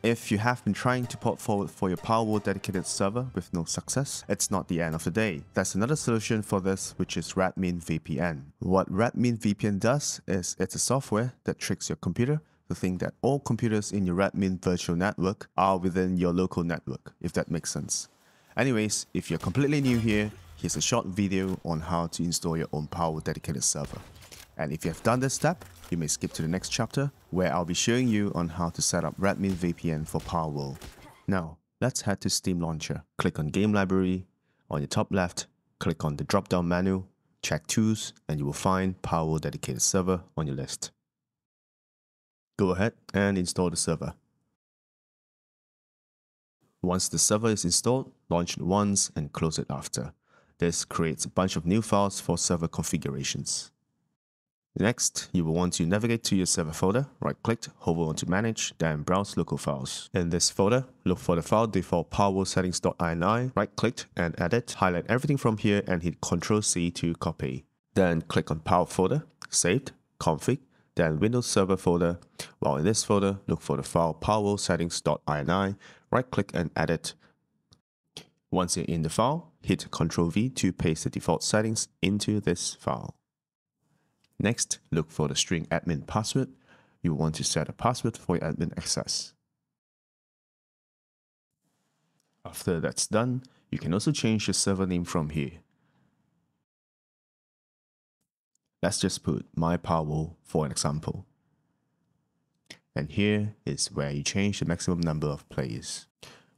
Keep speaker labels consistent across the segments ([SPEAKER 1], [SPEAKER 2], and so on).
[SPEAKER 1] If you have been trying to port forward for your Palworld dedicated server with no success, it's not the end of the day. There's another solution for this, which is Radmin VPN. What Radmin VPN does is it's a software that tricks your computer to think that all computers in your Radmin virtual network are within your local network, if that makes sense. Anyways, if you're completely new here, here's a short video on how to install your own Palworld dedicated server. And if you have done this step, you may skip to the next chapter where I'll be showing you on how to set up Radmin VPN for Palworld. Now, let's head to Steam Launcher. Click on Game Library. On your top left, click on the drop-down menu, check Tools, and you will find Palworld dedicated server on your list. Go ahead and install the server. Once the server is installed, launch it once and close it after. This creates a bunch of new files for server configurations. Next, you will want to navigate to your server folder, right-click, hover onto Manage, then Browse Local Files. In this folder, look for the file default Palworld settings.ini, right-click and edit, highlight everything from here and hit Ctrl+C to copy. Then click on Power folder, Saved, Config, then Windows Server folder. While in this folder, look for the file Palworld settings.ini, right-click and edit. Once you're in the file, hit Ctrl+V to paste the default settings into this file. Next, look for the string admin password. You want to set a password for your admin access. After that's done, you can also change the server name from here. Let's just put my Palworld for an example. And here is where you change the maximum number of players.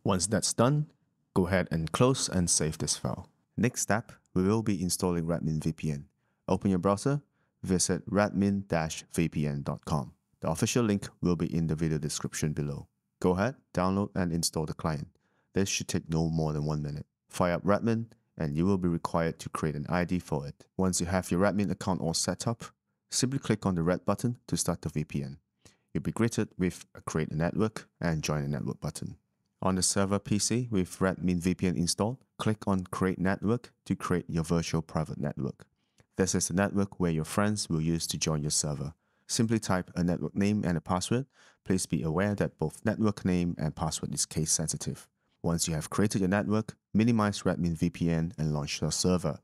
[SPEAKER 1] Once that's done, go ahead and close and save this file. Next step, we will be installing Radmin VPN. Open your browser. Visit radmin-vpn.com. The official link will be in the video description below. Go ahead, download and install the client. This should take no more than 1 minute. Fire up Radmin and you will be required to create an ID for it. Once you have your Radmin account all set up, simply click on the red button to start the VPN. You'll be greeted with a Create a Network and Join a Network button. On the server PC with Radmin VPN installed, click on Create Network to create your virtual private network. This is the network where your friends will use to join your server. Simply type a network name and a password. Please be aware that both network name and password is case sensitive. Once you have created your network, minimize Radmin VPN and launch your server.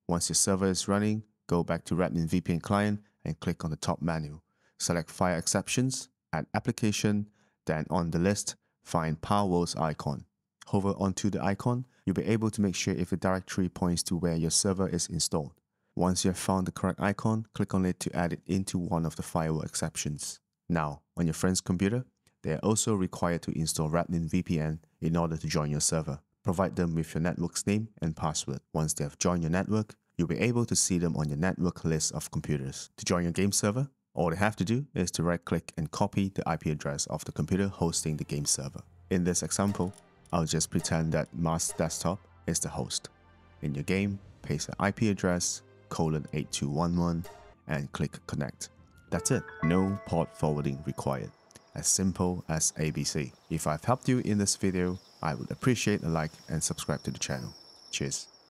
[SPEAKER 1] Once your server is running, go back to Radmin VPN client and click on the top menu. Select Fire Exceptions, add Application, then on the list, find Palworld's icon. Hover onto the icon, you'll be able to make sure if the directory points to where your server is installed. Once you have found the correct icon, click on it to add it into one of the firewall exceptions. Now, on your friend's computer, they are also required to install Radmin VPN in order to join your server. Provide them with your network's name and password. Once they have joined your network, you'll be able to see them on your network list of computers. To join your game server, all they have to do is to right-click and copy the IP address of the computer hosting the game server. In this example, I'll just pretend that Mars Desktop is the host. In your game, paste the IP address, :8211 and click connect. That's it. No port forwarding required. As simple as ABC. If I've helped you in this video, I would appreciate a like and subscribe to the channel. Cheers.